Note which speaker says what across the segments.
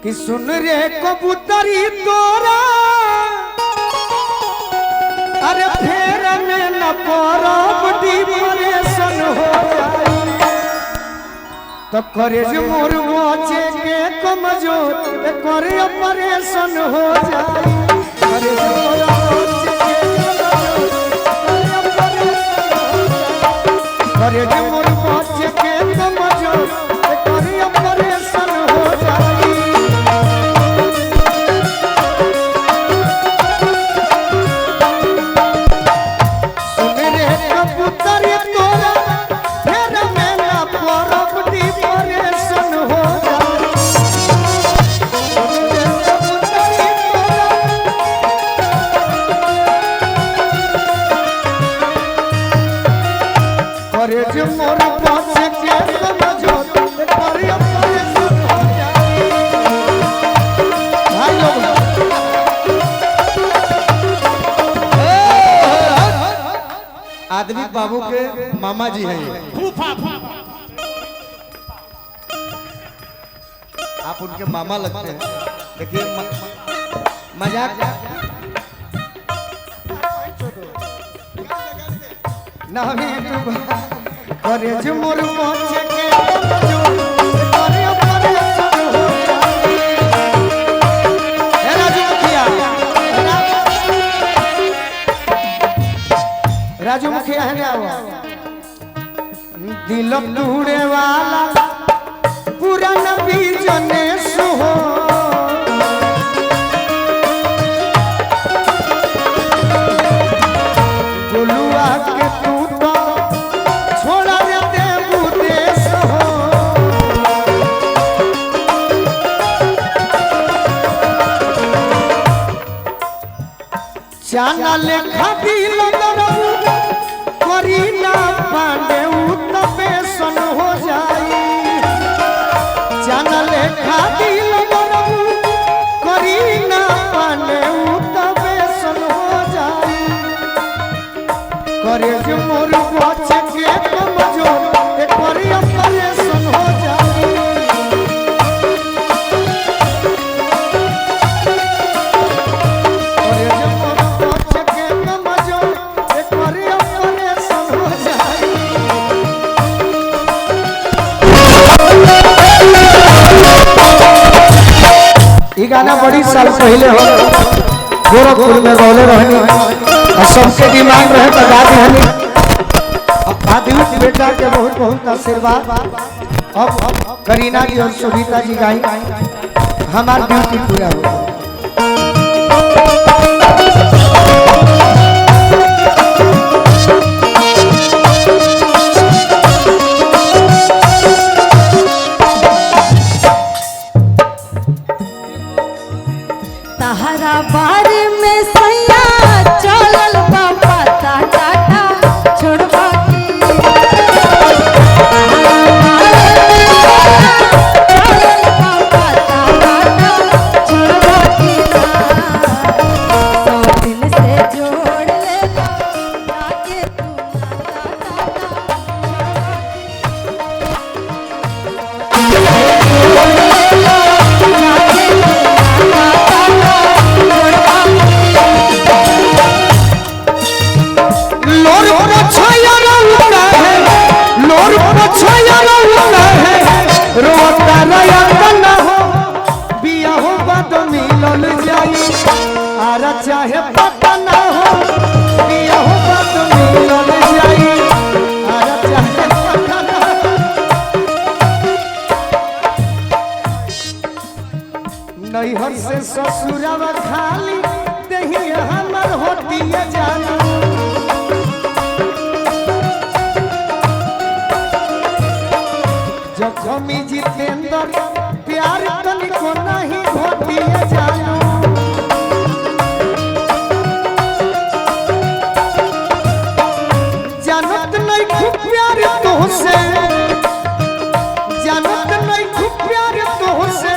Speaker 1: कि सुन रे कबूतरी तोरा अरे फेर में न परब डिप्रेशन हो जाई तो करे जो मोर बचे के कमजोर करे ऑपरेशन हो जाई करे जो मोर बचे के कमजोर करे जो मोर बचे के कमजोर करे ऑपरेशन हो जाई आदमी बाबू के मामा जी हैं आप उनके मामा लगते हैं देखिए मजाक ना करे जो मोर पहुंचे के करे ऑपरेशन हो जाई हे राजू मुखिया राजू मुखिया है ना दिल टूटे वाला पुराना बीजने सुहो गोलुआ के तू तो छोड़ा दे बुदेश हो चाना लेखा दिल करीना पांडे उत्तपेशन हो जाई चाना लेखा दिल करीना पांडे उत्तपेशन हो जाई करे जो मोर बचे के कमजोर करे ऑपरेशन हो जाई करे जो मोर बचे के कमजोर करे ऑपरेशन हो जाई ये गाना बड़ी साल पहले हो गोरखपुर में बोले रहनी और सबके डिमांड रहे तो गा दी आदित्य बेटा के बहुत बहुत आशीर्वाद अब करीना जी और सुनीता जी गाई हमार ड्यूटी पूरा हुआ
Speaker 2: तहरा बारे में सैया चलल बा पता टाटा छोड़बा की चलल बा पता टाटा छोड़बा की सब दिन से जोड़ ले लागे तू
Speaker 1: चाहे पता ना हो बिया हो बात मिलल जाई आरा चाहे पता ना नैहर से ससुरवा खाली दही हमर होतिए जाना जखमी जितेंद्र प्यार तनिको नहीं होतिए जाना जानत नहीं खूब प्यार तोहसे जानत नहीं खूब प्यार तोहसे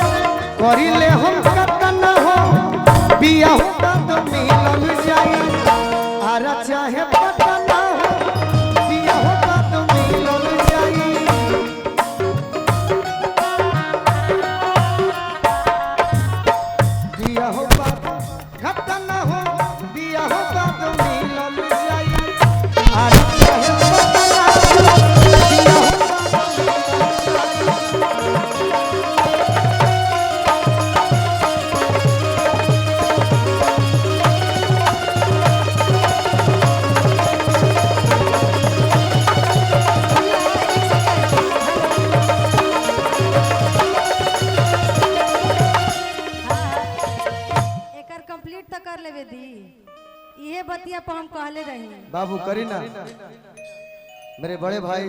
Speaker 1: करिले हम कतना हो बिया होता तो मिलल जाई आरा चाहे पता ना हो बिया होता तो मिलल जाई
Speaker 2: बतिया पर हम कहले रही।
Speaker 1: बाबू करी ना, मेरे बड़े भाई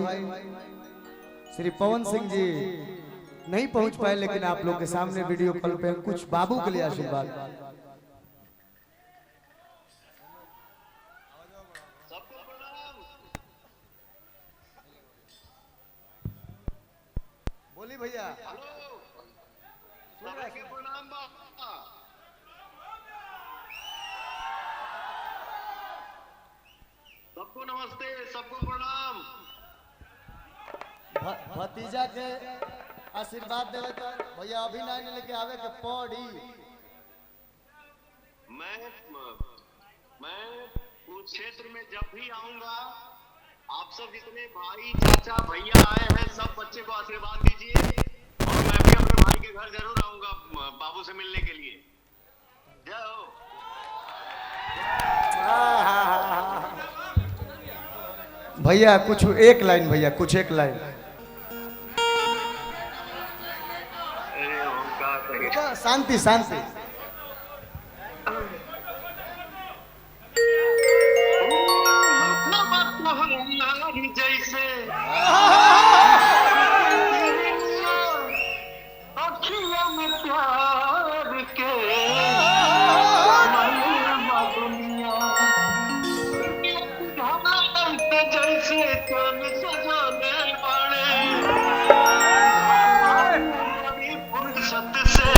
Speaker 1: श्री पवन सिंह जी नहीं पहुंच पाए, लेकिन आप लोग के सामने वीडियो कॉल पे कुछ बाबू के लिए आशीर्वाद। बोली भैया।
Speaker 3: सबको नमस्ते, सबको प्रणाम।
Speaker 1: भतीजा के आशीर्वाद देवे तो भैया अभी नहीं लेके आवे के पड़ी।
Speaker 3: मैं उस क्षेत्र में जब भी आऊंगा, आप सब जितने भाई चाचा भैया आए हैं, सब बच्चे को आशीर्वाद दीजिए। और मैं भी अपने भाई के घर जरूर आऊंगा बाबू से मिलने के लिए। जय हो।
Speaker 1: भैया कुछ एक लाइन, भैया कुछ एक लाइन। शांति शांति।
Speaker 3: जैसे अखियों में प्यार के जैसे चन सजाने वाले फुर्सत से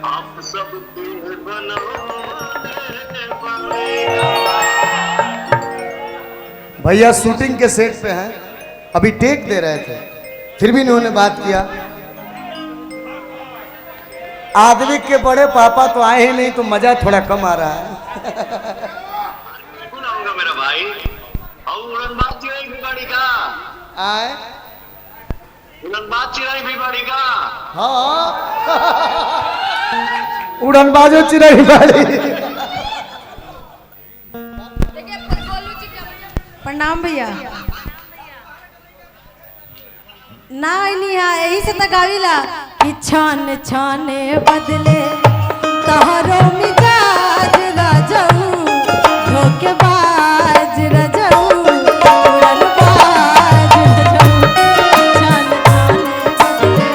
Speaker 3: आप सब
Speaker 1: भैया शूटिंग के सेट पे हैं, अभी टेक दे रहे थे, फिर भी इन्होंने बात किया। आदमी के बड़े पापा तो आए ही नहीं, तो मजा थोड़ा कम आ रहा है।
Speaker 3: आऊंगा मेरा भाई। और उड़नबाज चिराई भिवाड़ी का
Speaker 1: आए
Speaker 3: उड़नबाज चिराई भिवाड़ी का।
Speaker 1: हाँ उड़नबाजो चिराई भिवाड़ी।
Speaker 2: प्रणाम भैया। ना यही से तो गाविला कि छान छाने बदले तहरो मिजाज राजऊ, धोखेबाज राजऊ, उड़नबाज राजऊ। छान छाने बदले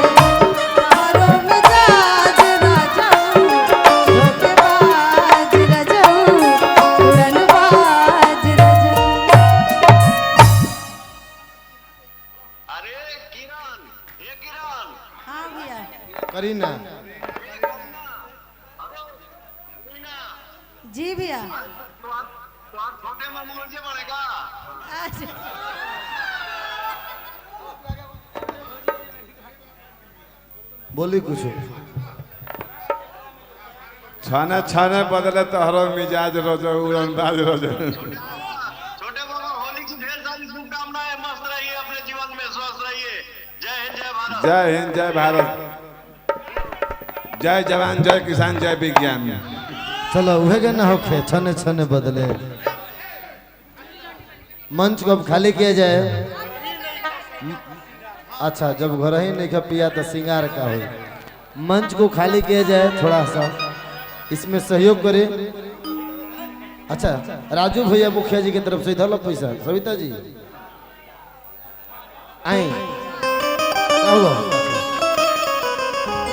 Speaker 2: तहरो मिजाज राजऊ, धोखेबाज राजऊ, उड़नबाज राजऊ।
Speaker 3: अरे किरण, ये किरण।
Speaker 2: हाँ भैया।
Speaker 1: करीना
Speaker 2: जी भैया।
Speaker 3: तो आप छोटे मामू मुझे पड़ेगा।
Speaker 1: बोली कुछ।
Speaker 4: छाने छाने बदले तोहरो मिजाज रोज उड़नबाज रोज।
Speaker 3: छोटे मामा, होली की ढेर सारी शुभकामनाएं। मस्त रहिए, अपने जीवन में स्वस्थ रहिए। जय हिंद, जय भारत।
Speaker 4: जय हिंद, जय भारत, जय जवान, जय किसान, जय विज्ञान।
Speaker 1: चलो उहे के ना होखे, छने छने बदले। मंच को अब खाली किया जाए। अच्छा, जब घर ही नहीं खा पिया तो सिंगार का हो। मंच को खाली किया जाए, थोड़ा सा इसमें सहयोग करे। अच्छा, राजू भैया मुखिया जी की तरफ से इधर लो पैसा। सविता जी आए,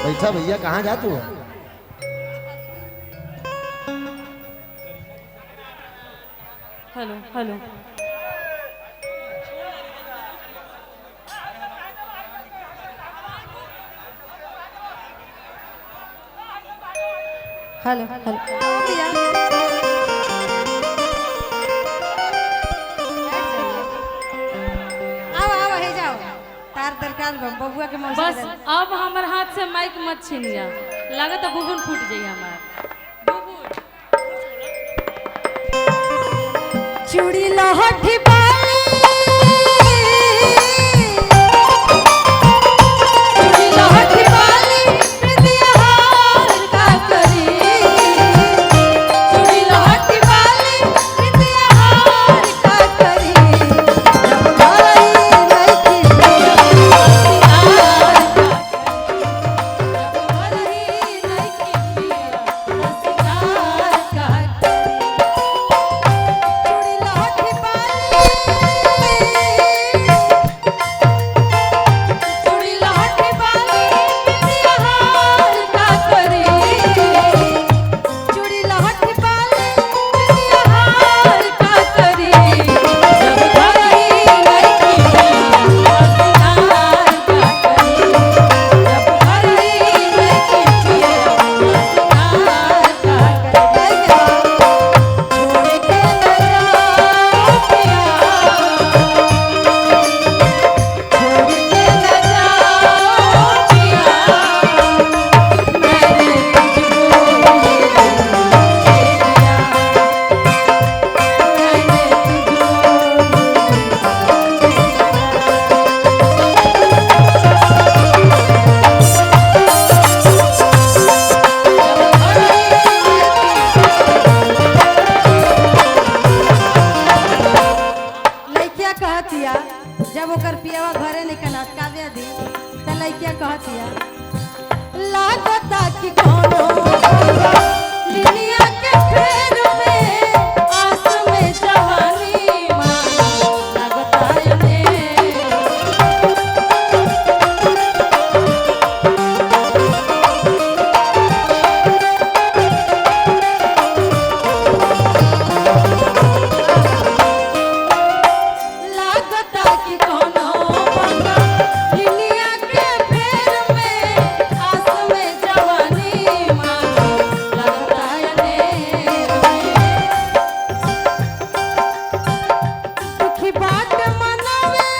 Speaker 1: बैठा भैया, कहाँ जा तू?
Speaker 5: Hello hello.
Speaker 2: Hello hello. आओ आओ, हे जाओ। तार दरकार बबुआ के मौसी।
Speaker 5: बस अब हमार हाथ से माइक मत छीनिया, लागत है बुबुन फूट जाई हमार।
Speaker 2: चूड़ी लहठी बाली, चूड़ी लहठी बाली, प्रीतिया हार का करी। चूड़ी लहठी बाली, प्रीतिया हार का करी। जब भरई लइकी पिया, सिंगार का करी। जब भरई लइकी पिया, सिंगार का करी। काव्या दी त लइकिया कहतिया लागता कि कोनो लिलिया के फेर में आस में जवानी मां लागता ने लागता कि कोनो बंगा लिलिया के फेर में आस में जवानी मां लागता ने दुखी बात मनावे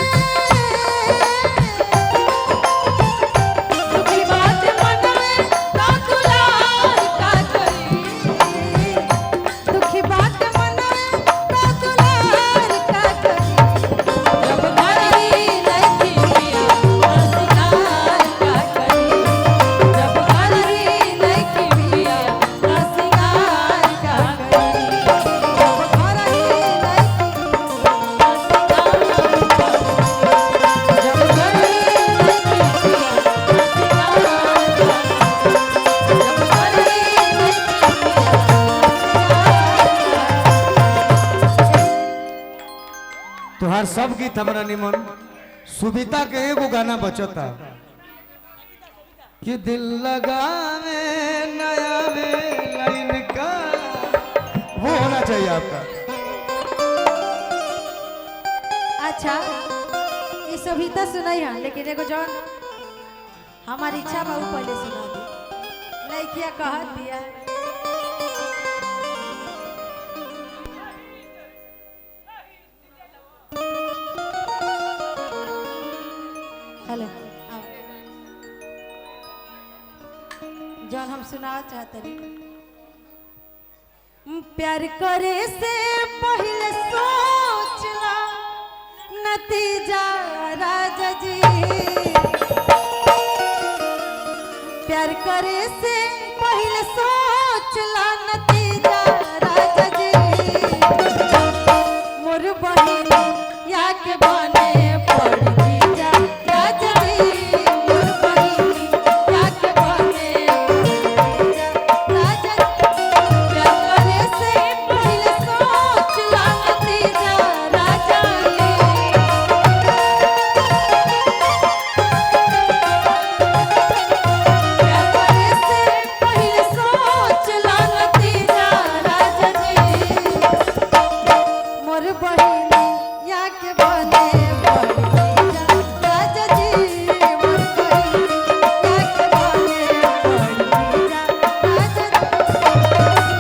Speaker 2: दुखी बात मनावे तो दुलार का करी दुखी बात मनावे तो दुलार का करी जब घरी लइकी मिया रसिकार का करी जब घरी लइकी मिया रसिकार का करी जब घरी
Speaker 1: तुहार सब गीत हमरा निमन सुविता के एगो गाना बचता कि दिल लगावे नया में लाइन का वो होना चाहिए आपका।
Speaker 2: अच्छा ये सभीता सुनाई है लेकिन एगो जौन हमारी इच्छा बा उ पहले सुना दी लइकिया कहत दिया हेलो जौन हम सुना चाहते प्यार करे से पहले सोचला नतीजा राजा जी प्यार करे से पहले सोचला नतीजा राजा जी मोर बहिन या के बने पड़ी जा राजा जी मोर बहिन या के बने पड़ी जा राजा प्यार करे से पहले सोचला नतीजा राजा जी प्यार करे से पहले सोचला नतीजा राजा जी मोर बहिन या के बने पड़ी जा राजा जी मोर बहिन या के बने पड़ी जा राजा जी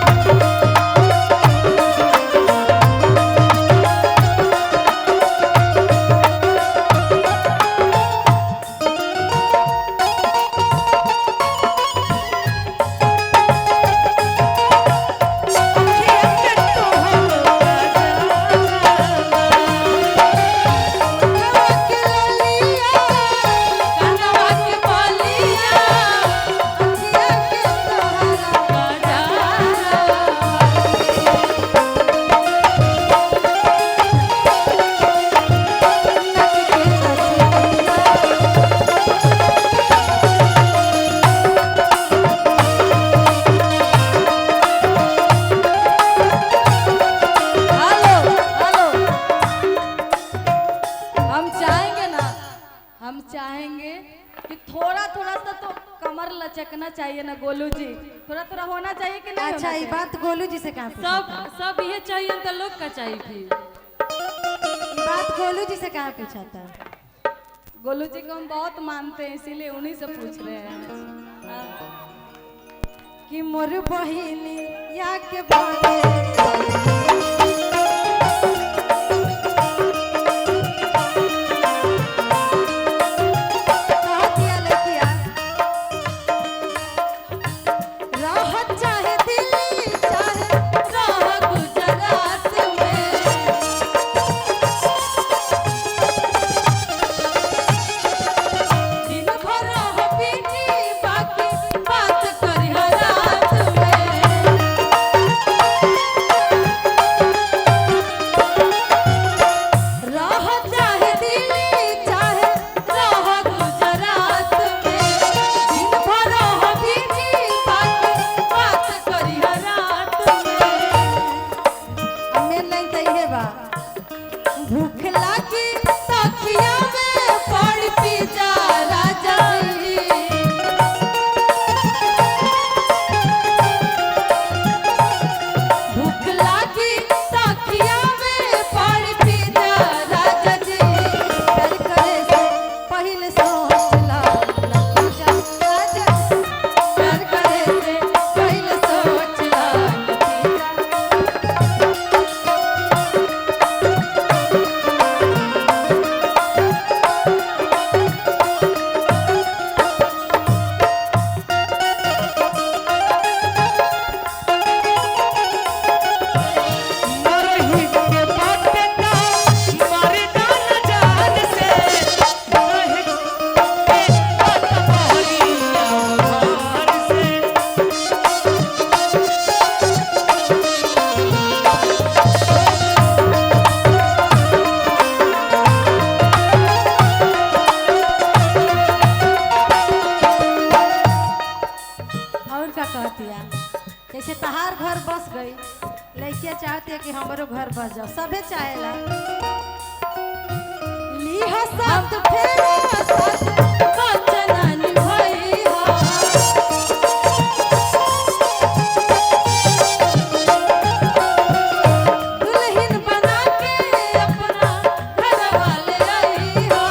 Speaker 2: हेलो हेलो हम चाहेंगे ना हम चाहेंगे कि थोड़ा थोड़ा सा तो कमर लचकना चाहिए ना गोलू जी थोड़ा थोड़ा होना चाहिए कि नहीं
Speaker 6: अच्छा
Speaker 2: होना
Speaker 6: ये
Speaker 2: चाहिए?
Speaker 6: बात गोलू जी से कहाँ
Speaker 5: सब सब ये चाहिए तो लोग का चाहिए फिर
Speaker 6: ये बात गोलू जी से कहाँ पूछा था?
Speaker 2: गोलू जी को हम बहुत मानते हैं इसीलिए उन्हीं से पूछ रहे हैं हाँ।
Speaker 6: कि मोर बहिनी या के बने कहतिया लइकिया, रहत चाहे दिल्ली चाहे
Speaker 2: रह गुजरात में दिन भर रह बीजी बाकी बात करी रात में
Speaker 6: होई लड़कियां चाहती है कि हमारो घर बस जाओ, सबे चाहेला। लीहा साथ फेरा साथ
Speaker 2: वचन निभइहा
Speaker 6: दुल्हन बना के अपना
Speaker 2: घर वाले आइहा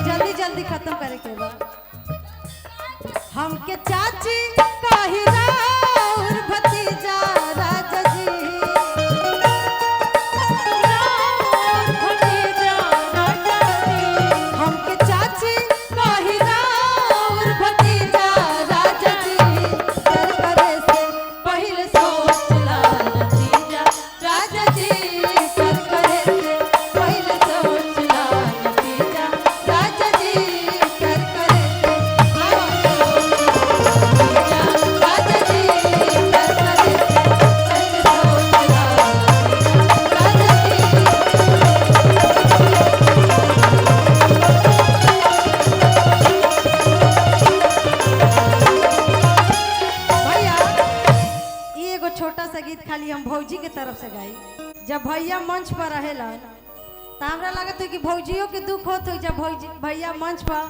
Speaker 6: जल्दी जल्दी खत्म करे के बा। हमके चाची कही राउर भतीजा राजा जी,
Speaker 2: भतीजा राजा जी
Speaker 6: हमके चाची कही राउर भतीजा राजा जी। कर करे से
Speaker 2: पहले सोचला नतीजा राजा जी कर करे से पहले सोचला नतीजा राजा जी कर करे से राजा जी कर करे से पहले सोचला राजा जी
Speaker 6: भैया ये एगो छोटा सा गीत खाली हम भौजी के तरफ से गाई। जब भैया मंच पर रहेलन तो हमरा लागत है कि भौजियों के दुख होत हो जब भैया मंच पर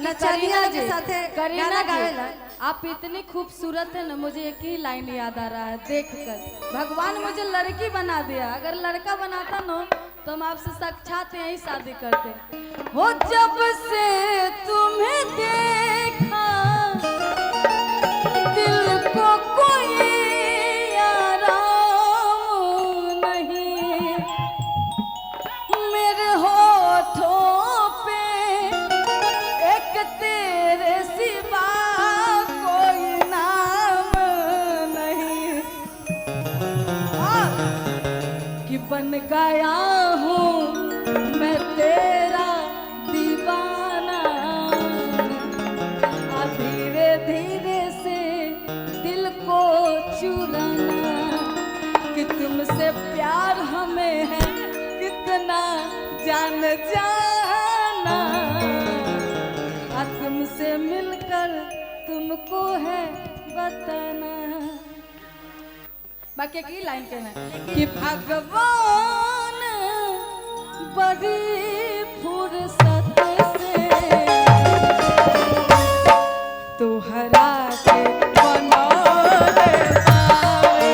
Speaker 6: नचनिया के साथे
Speaker 5: करीना
Speaker 6: गाना
Speaker 5: जी,
Speaker 6: गावेला।
Speaker 5: आप इतनी खूबसूरत है ना, मुझे एक ही लाइन याद आ रहा है देखकर। भगवान मुझे लड़की बना दिया, अगर लड़का बनाता ना तो हम आपसे साक्षात यही शादी करते। हो जब से तुम्हें देखा दिल को कोई आराम नहीं, मेरे होठों पे एक तेरे सिवा कोई नाम नहीं, कि बन गया हूँ मैं तेरा दीवाना। धीरे धीरे से दिल को चुराना, कि तुमसे प्यार हमें है कितना जान जाना, तुमसे मिलकर तुमको है बताना। बाकी एक ही लाइन कहना है कि भगवान बड़ी फुर्सत से तुहरा के बनौले आवे।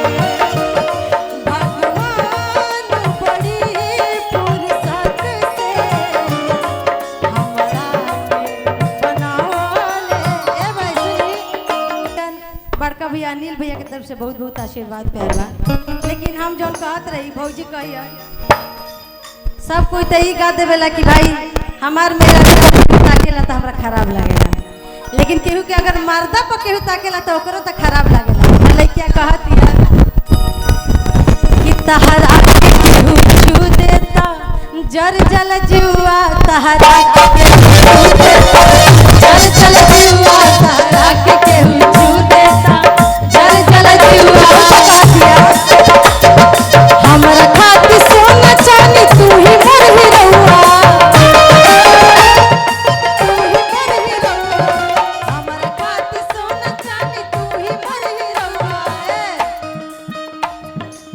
Speaker 6: भगवान बड़ी फुर्सत से हमरा के बनावले। ए भाई सुनी, बड़का भैया अनिल भैया के तरफ से बहुत बहुत आशीर्वाद प्यार बा। लेकिन हम जौन कहत रही भौजी कहिया सब कोई तो ही गा देवेला कि भाई हमार मेरा ताकेला तो हमरा खराब लगेला, लेकिन केहू के अगर मर्दा पर केहू ताकेला तो ओकरो तो खराब लगेला। लइकिया कहत है कि तहरा के केहू छू देता जर जल जुआ, तहरा के केहू छू देता जर जल जुआ, तहरा के केहू छू देता जर जल जुआ। हमरा खातिर सोना चांदी तू ही मोर हीरोआ, तू ही मोर हीरोआ। हमरा खातिर सोना चांदी तू ही मोर हीरोआ।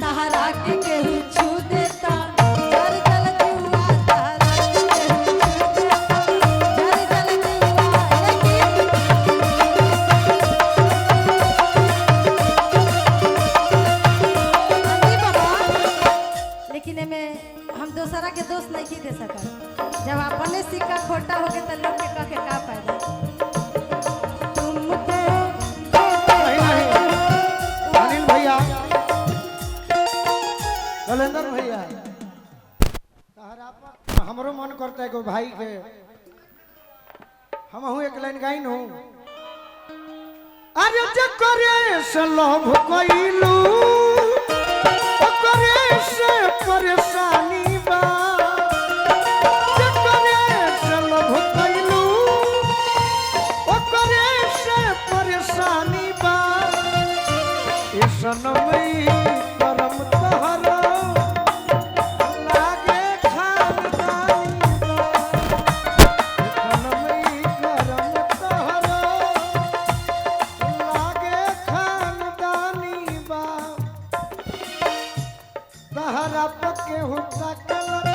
Speaker 6: तहरा के केहू छू देता जर जल जुआ, तहरा के केहू छू देता जर जल जुआ। लेकिन एमे हम दोसरा के दोष नहीं दे सकत। जब अपने सिक्का खोटा हो गए तो लोग के कह के का फायदा। तुमको
Speaker 1: नहीं नहीं अनिल भैया, कलेंदर भैया, तहरा पर हमरो मन करता है कि भाई के हम हूँ एक लाइन गाइन हूँ। अरे जकरे से लोभ कइलू ओकरे से परेशानी बा, जकरे से लोभ कइलू ओकरे से परेशानी बा। ए सनमई करम तहरा लागे खानदानी बा, ए सनमई करम तहरा पके हुता कलर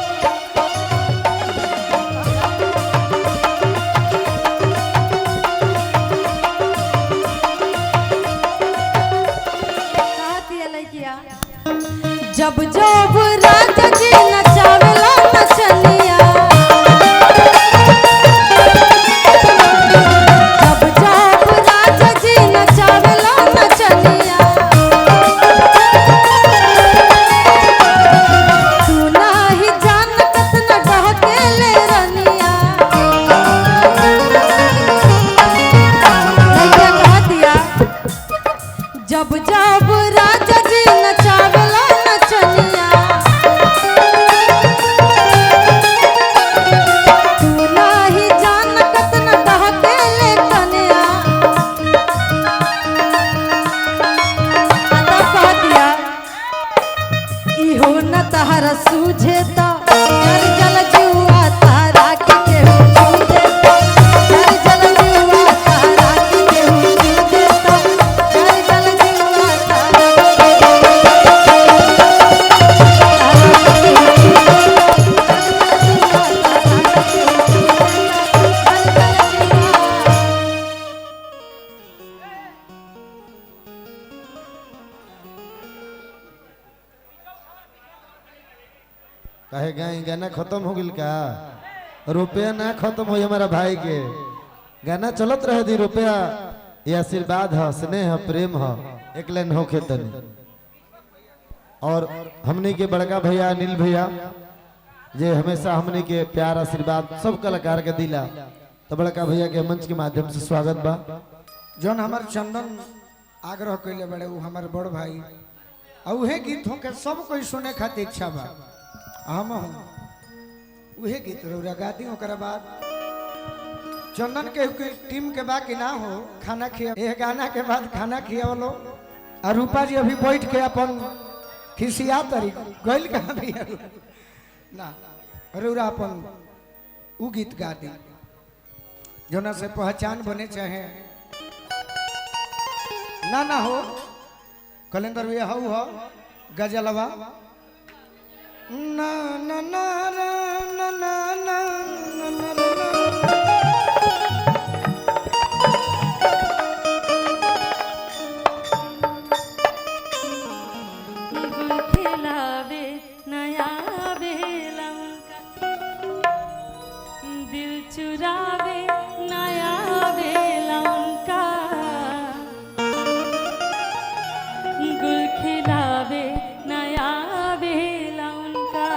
Speaker 6: जब जब राजा जी नचावेला नचनिया जब जब राजा जी नचावेला नचनिया तू नाही जानत न डहकेले रनिया लइका कह दिया जब जब राजा जी नचावेला नचनिया तू नाही जानत न डहकेले कन्या आता कह दिया इहो न तहरा सूझे त कर जल जुआ तारा के केहू छूझे कर जल जुआ तारा के केहू छूझे कर जल जुआ तारा
Speaker 1: कहे गए गाना खत्म हो गिल का रुपया ना खत्म हो हमारा भाई के गाना चलत रहे दी रुपया ये आशीर्वाद है स्नेह है प्रेम है एक लाइन होके तनी और हमनी के बड़का भैया अनिल भैया जे हमेशा हमनी के प्यार आशीर्वाद सब कलाकार के दिला तो बड़का भैया के मंच के माध्यम से स्वागत बा जौन हमार चंदन आग्रह कैले बड़े वो हमार बड़ भाई और उहे गीत के सब कोई सुने खातिर इच्छा बा हम उहे गीत रौरा गाती ओकरा बाद चंदन के टीम के बाकी ना हो खाना खिया ए गाना के बाद खाना खियावलो और रूपा जी अभी बैठ के अपन खिसिया तरी गइल कहां भैया ना रौरा अपन उ गीत गा दी जोना से पहचान बने चाहे ना ना हो कैलेंडर भी हाउ हो गजलवा ना ना ना ना ना ना ना ना
Speaker 2: खिलावे नया बेला उनका दिल चुरावे नया बेला उनका गुल खिलावे नया बेला उनका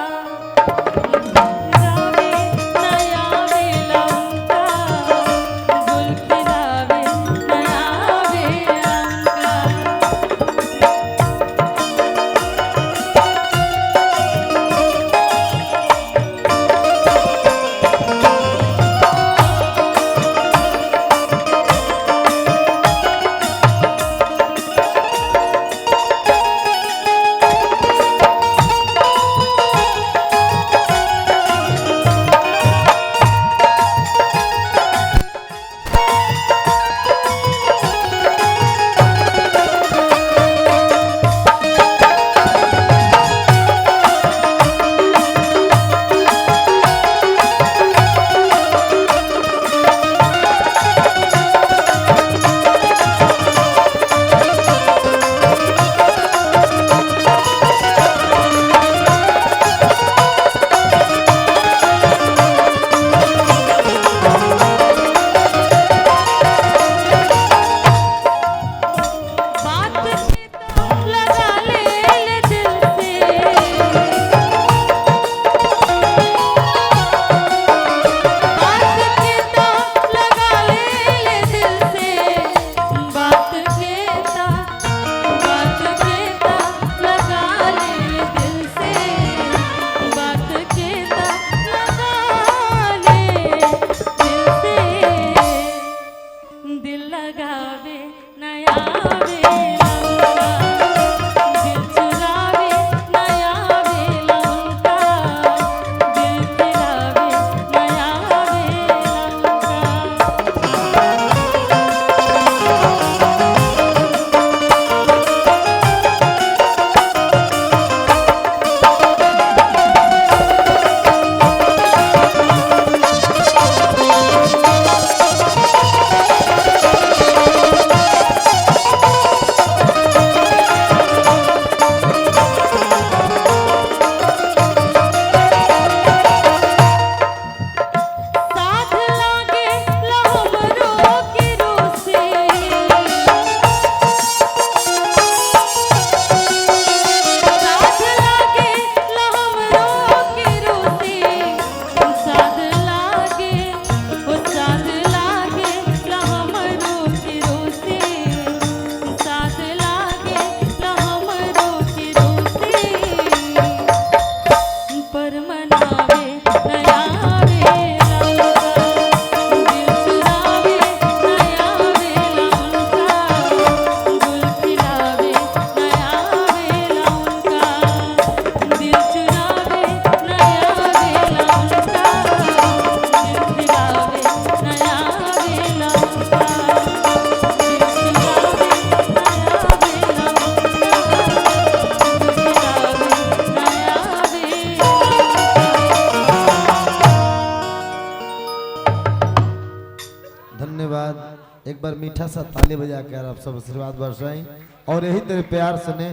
Speaker 1: एक बार मीठा सा ताली बजा कर आप सब आशीर्वाद बरसाई और यही तेरे प्यार से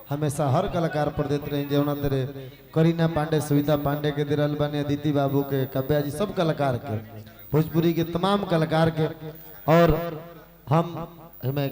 Speaker 1: हमेशा हर कलाकार पर देते रहे जौना तेरे करीना पांडे, सुविधा पांडे के दिरल बने, अदिति बाबू के, कव्या जी, सब कलाकार के, भोजपुरी के तमाम कलाकार के। और हम हमें